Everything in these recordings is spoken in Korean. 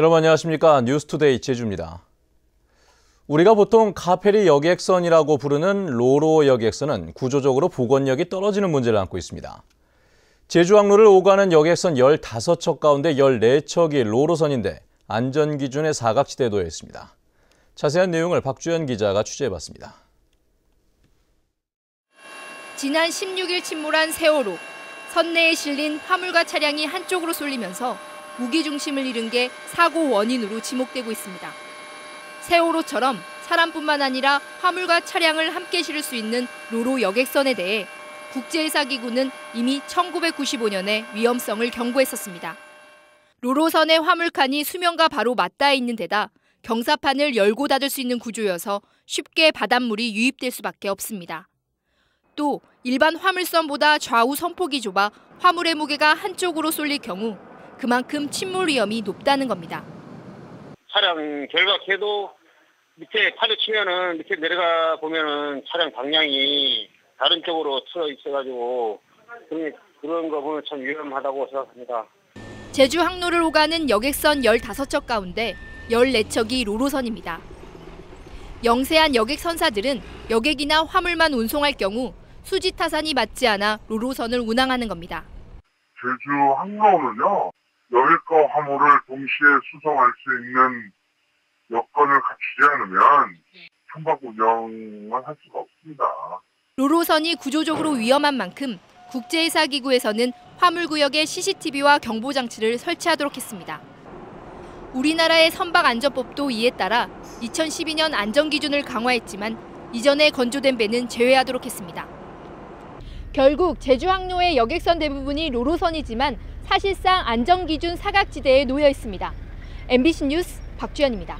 여러분 안녕하십니까? 뉴스투데이 제주입니다. 우리가 보통 카페리 여객선이라고 부르는 로로 여객선은 구조적으로 복원력이 떨어지는 문제를 안고 있습니다. 제주 항로를 오가는 여객선 15척 가운데 14척이 로로선인데 안전기준의 사각지대에 놓여 있습니다. 자세한 내용을 박주연 기자가 취재해봤습니다. 지난 16일 침몰한 세월호. 선내에 실린 화물과 차량이 한쪽으로 쏠리면서 무게중심을 잃은 게 사고 원인으로 지목되고 있습니다. 세월호처럼 사람뿐만 아니라 화물과 차량을 함께 실을 수 있는 로로 여객선에 대해 국제해사기구는 이미 1995년에 위험성을 경고했었습니다. 로로선의 화물칸이 수면과 바로 맞닿아 있는 데다 경사판을 열고 닫을 수 있는 구조여서 쉽게 바닷물이 유입될 수밖에 없습니다. 또 일반 화물선보다 좌우 선폭이 좁아 화물의 무게가 한쪽으로 쏠릴 경우 그만큼 침몰 위험이 높다는 겁니다. 차량 결박해도 밑에 팔을 치면은 밑에 내려가 보면은 차량 방향이 다른 쪽으로 틀어 있어가지고 그런 거 보면 참 위험하다고 생각합니다. 제주 항로를 오가는 여객선 15척 가운데 14척이 로로선입니다. 영세한 여객선사들은 여객이나 화물만 운송할 경우 수지 타산이 맞지 않아 로로선을 운항하는 겁니다. 제주 항로는요, 여객과 화물을 동시에 수송할 수 있는 여건을 갖추지 않으면 선박 운영을 할 수가 없습니다. 로로선이 구조적으로 위험한 만큼 국제해사기구에서는 화물구역에 CCTV와 경보장치를 설치하도록 했습니다. 우리나라의 선박안전법도 이에 따라 2012년 안전기준을 강화했지만 이전에 건조된 배는 제외하도록 했습니다. 결국 제주 항로의 여객선 대부분이 로로선이지만 사실상 안전기준 사각지대에 놓여 있습니다. MBC 뉴스 박주연입니다.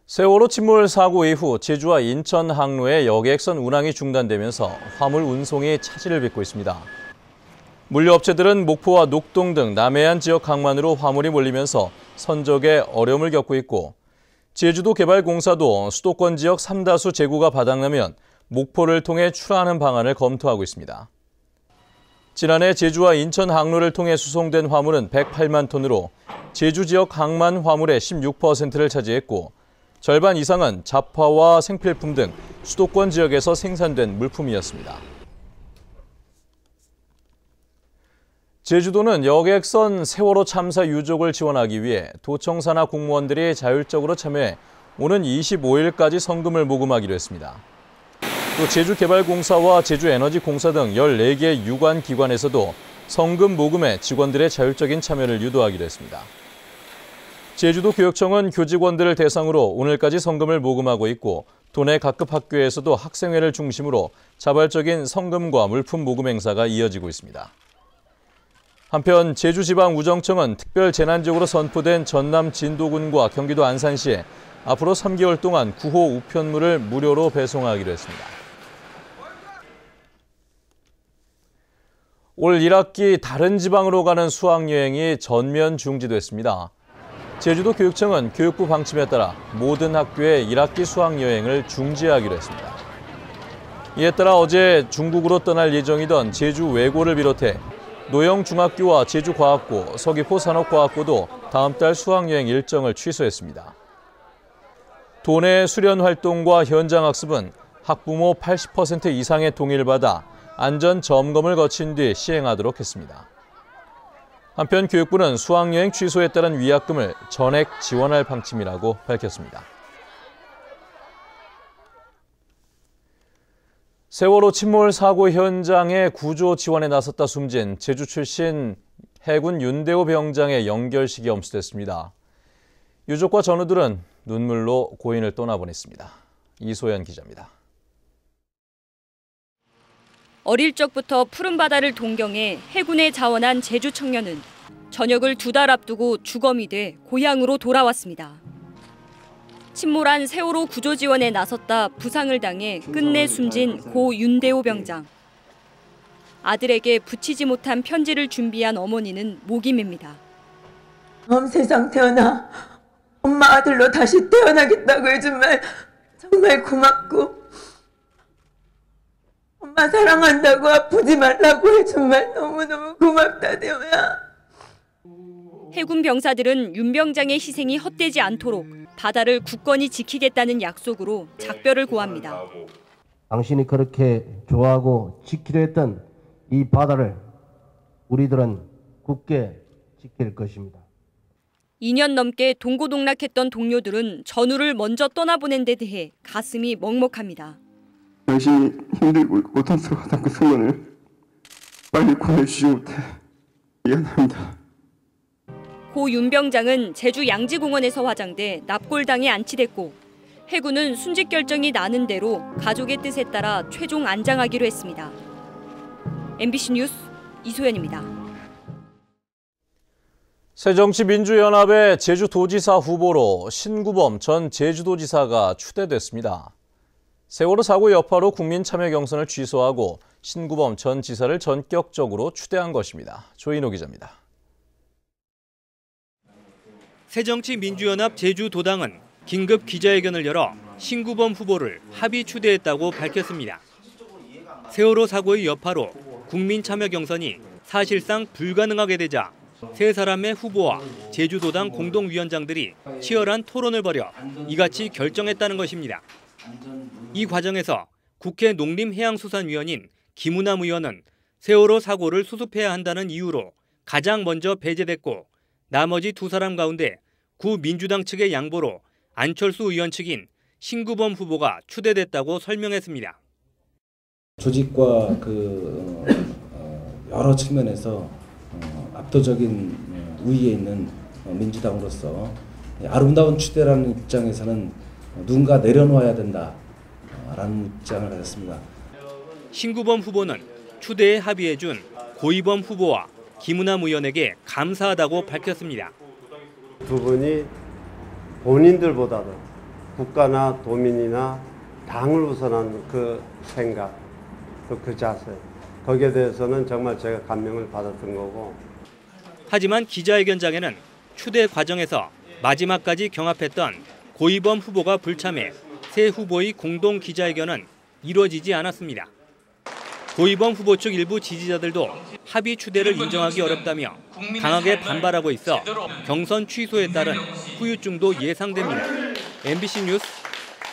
세월호 침몰 사고 이후 제주와 인천 항로의 여객선 운항이 중단되면서 화물 운송이 차질을 빚고 있습니다. 물류업체들은 목포와 녹동 등 남해안 지역 항만으로 화물이 몰리면서 선적에 어려움을 겪고 있고 제주도 개발공사도 수도권 지역 삼다수 재고가 바닥나면 목포를 통해 출하하는 방안을 검토하고 있습니다. 지난해 제주와 인천 항로를 통해 수송된 화물은 108만 톤으로 제주 지역 항만 화물의 16%를 차지했고 절반 이상은 잡화와 생필품 등 수도권 지역에서 생산된 물품이었습니다. 제주도는 여객선 세월호 참사 유족을 지원하기 위해 도청 산하 공무원들이 자율적으로 참여해 오는 25일까지 성금을 모금하기로 했습니다. 또 제주개발공사와 제주에너지공사 등 14개 유관 기관에서도 성금 모금에 직원들의 자율적인 참여를 유도하기로 했습니다. 제주도 교육청은 교직원들을 대상으로 오늘까지 성금을 모금하고 있고 도내 각급 학교에서도 학생회를 중심으로 자발적인 성금과 물품 모금 행사가 이어지고 있습니다. 한편 제주지방우정청은 특별재난지역으로 선포된 전남 진도군과 경기도 안산시에 앞으로 3개월 동안 구호 우편물을 무료로 배송하기로 했습니다. 올 1학기 다른 지방으로 가는 수학여행이 전면 중지됐습니다. 제주도 교육청은 교육부 방침에 따라 모든 학교의 1학기 수학여행을 중지하기로 했습니다. 이에 따라 어제 중국으로 떠날 예정이던 제주 외고를 비롯해 노영중학교와 제주과학고, 서귀포 산업과학고도 다음 달 수학여행 일정을 취소했습니다. 도내 수련 활동과 현장 학습은 학부모 80% 이상의 동의를 받아 안전 점검을 거친 뒤 시행하도록 했습니다. 한편 교육부는 수학여행 취소에 따른 위약금을 전액 지원할 방침이라고 밝혔습니다. 세월호 침몰 사고 현장에 구조 지원에 나섰다 숨진 제주 출신 해군 윤대호 병장의 영결식이 엄수됐습니다. 유족과 전우들은 눈물로 고인을 떠나보냈습니다. 이소연 기자입니다. 어릴 적부터 푸른 바다를 동경해 해군에 자원한 제주 청년은 전역을 2달 앞두고 주검이 돼 고향으로 돌아왔습니다. 침몰한 세월호 구조 지원에 나섰다 부상을 당해 끝내 숨진 고 윤대호 병장. 아들에게 붙이지 못한 편지를 준비한 어머니는 목이 맵니다. 다음 세상 태어나 엄마 아들로 다시 태어나겠다고 해준 말 정말 고맙고 엄마 사랑한다고 아프지 말라고 해준 말 너무너무 고맙다 대호야. 해군 병사들은 윤병장의 희생이 헛되지 않도록 바다를 굳건히 지키겠다는 약속으로 작별을 고합니다. 당신이 그렇게 좋아하고 지키려 했던 이 바다를 우리들은 굳게 지킬 것입니다. 2년 넘게 동고동락했던 동료들은 전우를 먼저 떠나보낸 데 대해 가슴이 먹먹합니다. 당신이 힘들고 고통스러웠던 그 순간을 빨리 구해주지 못해 미안합니다. 고 윤병장은 제주 양지공원에서 화장돼 납골당에 안치됐고 해군은 순직 결정이 나는 대로 가족의 뜻에 따라 최종 안장하기로 했습니다. MBC 뉴스 이소연입니다. 새정치민주연합의 제주도지사 후보로 신구범 전 제주도지사가 추대됐습니다. 세월호 사고 여파로 국민참여 경선을 취소하고 신구범 전 지사를 전격적으로 추대한 것입니다. 조인호 기자입니다. 새정치민주연합 제주도당은 긴급 기자회견을 열어 신구범 후보를 합의 추대했다고 밝혔습니다. 세월호 사고의 여파로 국민참여 경선이 사실상 불가능하게 되자 세 사람의 후보와 제주도당 공동위원장들이 치열한 토론을 벌여 이같이 결정했다는 것입니다. 이 과정에서 국회 농림해양수산위원인 김우남 의원은 세월호 사고를 수습해야 한다는 이유로 가장 먼저 배제됐고 나머지 두 사람 가운데 구 민주당 측의 양보로 안철수 의원 측인 신구범 후보가 추대됐다고 설명했습니다. 조직과 여러 측면에서 압도적인 우위에 있는 민주당으로서 아름다운 추대라는 입장에서는 누군가 내려놓아야 된다라는 입장을 가졌습니다. 신구범 후보는 추대에 합의해준 고이범 후보와 김우남 의원에게 감사하다고 밝혔습니다. 두 분이 본인들보다도 국가나 도민이나 당을 우선한 그 생각, 또 그 자세, 거기에 대해서는 정말 제가 감명을 받았던 거고. 하지만 기자회견장에는 추대 과정에서 마지막까지 경합했던 고이범 후보가 불참해 세 후보의 공동 기자회견은 이루어지지 않았습니다. 고이범 후보 측 일부 지지자들도 합의 추대를 인정하기 어렵다며 강하게 반발하고 있어 경선 취소에 따른 후유증도 예상됩니다. MBC 뉴스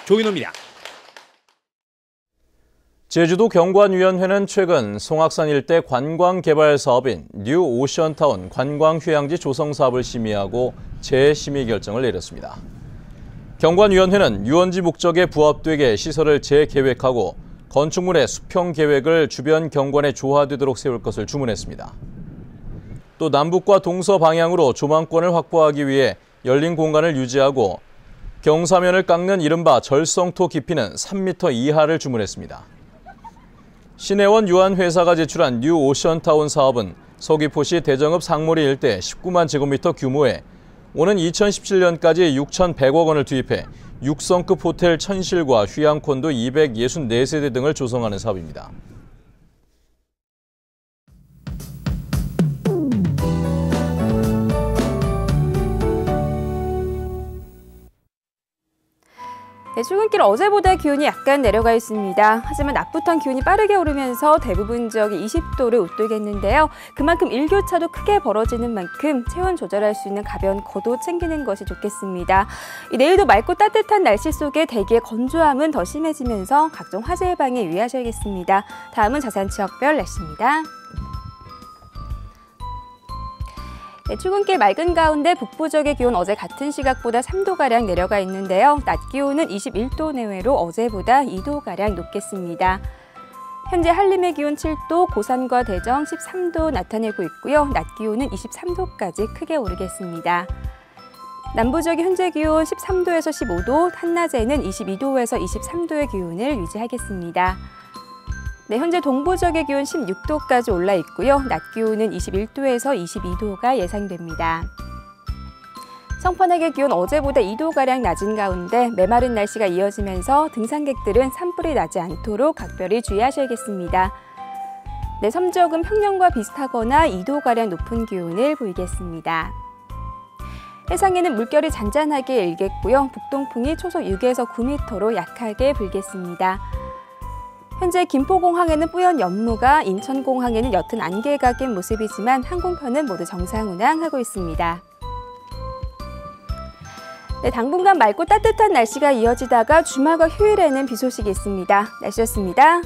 조인호입니다. 제주도 경관위원회는 최근 송악산 일대 관광개발 사업인 뉴 오션타운 관광휴양지 조성 사업을 심의하고 재심의 결정을 내렸습니다. 경관위원회는 유원지 목적에 부합되게 시설을 재계획하고 건축물의 수평 계획을 주변 경관에 조화되도록 세울 것을 주문했습니다. 또 남북과 동서 방향으로 조망권을 확보하기 위해 열린 공간을 유지하고 경사면을 깎는 이른바 절성토 깊이는 3m 이하를 주문했습니다. 신혜원 유한회사가 제출한 뉴 오션타운 사업은 서귀포시 대정읍 상모리 일대 19만 제곱미터 규모에 오는 2017년까지 6,100억 원을 투입해 6성급 호텔 1000실과 휴양콘도 264세대 등을 조성하는 사업입니다. 네, 출근길 어제보다 기온이 약간 내려가 있습니다. 하지만 낮부터 기온이 빠르게 오르면서 대부분 지역이 20도를 웃돌겠는데요. 그만큼 일교차도 크게 벌어지는 만큼 체온 조절할 수 있는 가벼운 겉옷 챙기는 것이 좋겠습니다. 내일도 맑고 따뜻한 날씨 속에 대기의 건조함은 더 심해지면서 각종 화재 예방에 유의하셔야겠습니다. 다음은 자세한 지역별 날씨입니다. 네, 출근길 맑은 가운데 북부 지역의 기온 어제 같은 시각보다 3도가량 내려가 있는데요. 낮 기온은 21도 내외로 어제보다 2도가량 높겠습니다. 현재 한림의 기온 7도, 고산과 대정 13도 나타내고 있고요. 낮 기온은 23도까지 크게 오르겠습니다. 남부 지역의 현재 기온 13도에서 15도, 한낮에는 22도에서 23도의 기온을 유지하겠습니다. 네, 현재 동부 지역의 기온 16도까지 올라 있고요. 낮 기온은 21도에서 22도가 예상됩니다. 성판악의 기온 어제보다 2도가량 낮은 가운데 메마른 날씨가 이어지면서 등산객들은 산불이 나지 않도록 각별히 주의하셔야겠습니다. 네, 섬지역은 평년과 비슷하거나 2도가량 높은 기온을 보이겠습니다. 해상에는 물결이 잔잔하게 일겠고요. 북동풍이 초속 6에서 9m로 약하게 불겠습니다. 현재 김포공항에는 뿌연 연무가, 인천공항에는 옅은 안개가 낀 모습이지만 항공편은 모두 정상 운항하고 있습니다. 네, 당분간 맑고 따뜻한 날씨가 이어지다가 주말과 휴일에는 비 소식이 있습니다. 날씨였습니다.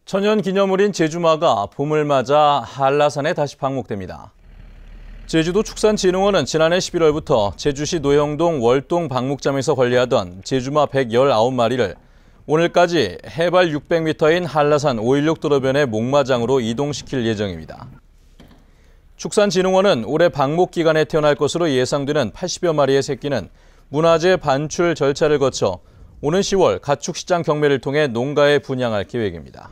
천연기념물인 제주마가 봄을 맞아 한라산에 다시 방목됩니다. 제주도 축산진흥원은 지난해 11월부터 제주시 노영동 월동 방목장에서 관리하던 제주마 119마리를 오늘까지 해발 600m인 한라산 516 도로변의 목마장으로 이동시킬 예정입니다. 축산진흥원은 올해 방목 기간에 태어날 것으로 예상되는 80여 마리의 새끼는 문화재 반출 절차를 거쳐 오는 10월 가축시장 경매를 통해 농가에 분양할 계획입니다.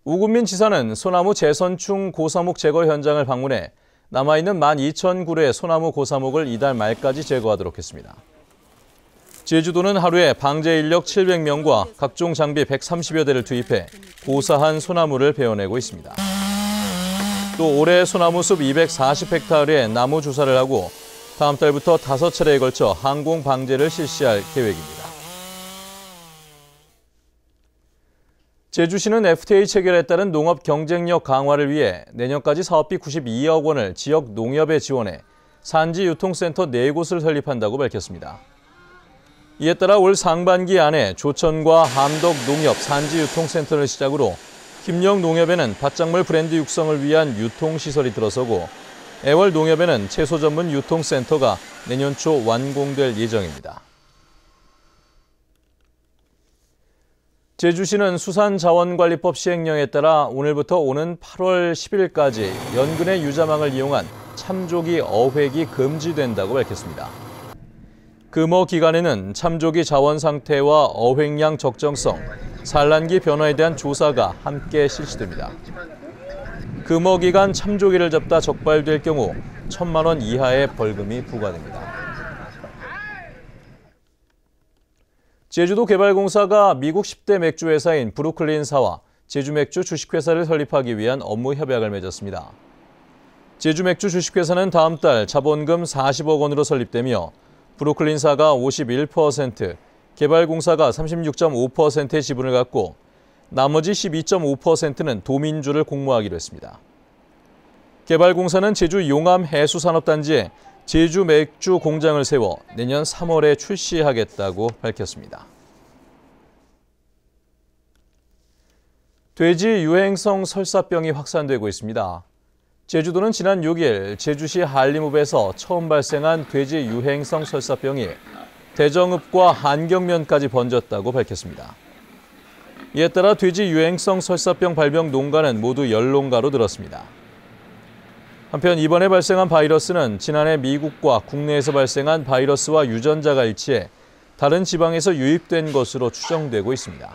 우금민 지사는 소나무 재선충 고사목 제거 현장을 방문해 남아있는 12,000그루의 소나무 고사목을 이달 말까지 제거하도록 했습니다. 제주도는 하루에 방제 인력 700명과 각종 장비 130여 대를 투입해 고사한 소나무를 베어내고 있습니다. 또 올해 소나무숲 240헥타르의 나무 주사를 하고 다음 달부터 5차례에 걸쳐 항공 방제를 실시할 계획입니다. 제주시는 FTA 체결에 따른 농업 경쟁력 강화를 위해 내년까지 사업비 92억 원을 지역 농협에 지원해 산지 유통센터 4곳을 설립한다고 밝혔습니다. 이에 따라 올 상반기 안에 조천과 함덕 농협 산지 유통센터를 시작으로 김영 농협에는 밭작물 브랜드 육성을 위한 유통시설이 들어서고 애월 농협에는 채소 전문 유통센터가 내년 초 완공될 예정입니다. 제주시는 수산자원관리법 시행령에 따라 오늘부터 오는 8월 10일까지 연근의 유자망을 이용한 참조기 어획이 금지된다고 밝혔습니다. 금어 기간에는 참조기 자원 상태와 어획량 적정성, 산란기 변화에 대한 조사가 함께 실시됩니다. 금어 기간 참조기를 잡다 적발될 경우 1,000만 원 이하의 벌금이 부과됩니다. 제주도개발공사가 미국 10대 맥주 회사인 브루클린사와 제주맥주 주식회사를 설립하기 위한 업무 협약을 맺었습니다. 제주맥주 주식회사는 다음 달 자본금 40억 원으로 설립되며 브루클린사가 51%, 개발공사가 36.5%의 지분을 갖고 나머지 12.5%는 도민주를 공모하기로 했습니다. 개발공사는 제주 용암 해수산업단지에 제주 맥주 공장을 세워 내년 3월에 출시하겠다고 밝혔습니다. 돼지 유행성 설사병이 확산되고 있습니다. 제주도는 지난 6일 제주시 한림읍에서 처음 발생한 돼지 유행성 설사병이 대정읍과 한경면까지 번졌다고 밝혔습니다. 이에 따라 돼지 유행성 설사병 발병 농가는 모두 10농가로 늘었습니다. 한편 이번에 발생한 바이러스는 지난해 미국과 국내에서 발생한 바이러스와 유전자가 일치해 다른 지방에서 유입된 것으로 추정되고 있습니다.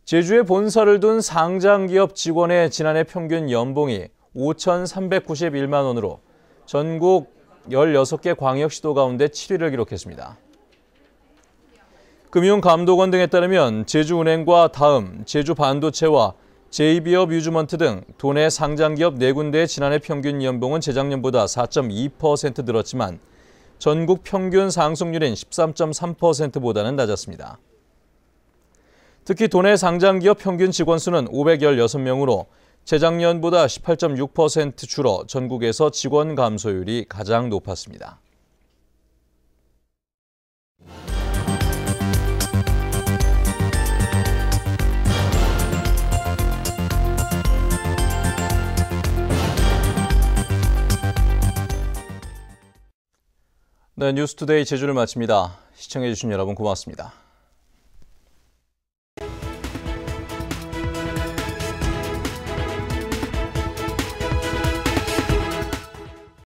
제주에 본사를 둔 상장기업 직원의 지난해 평균 연봉이 5,391만 원으로 전국 16개 광역시도 가운데 7위를 기록했습니다. 금융감독원 등에 따르면 제주은행과 다음, 제주반도체와 JB업 유즈먼트 등 도내 상장기업 4군데의 지난해 평균 연봉은 재작년보다 4.2% 늘었지만 전국 평균 상승률인 13.3%보다는 낮았습니다. 특히 도내 상장기업 평균 직원 수는 516명으로 재작년보다 18.6% 줄어 전국에서 직원 감소율이 가장 높았습니다. 네, 뉴스투데이 제주를 마칩니다. 시청해주신 여러분 고맙습니다.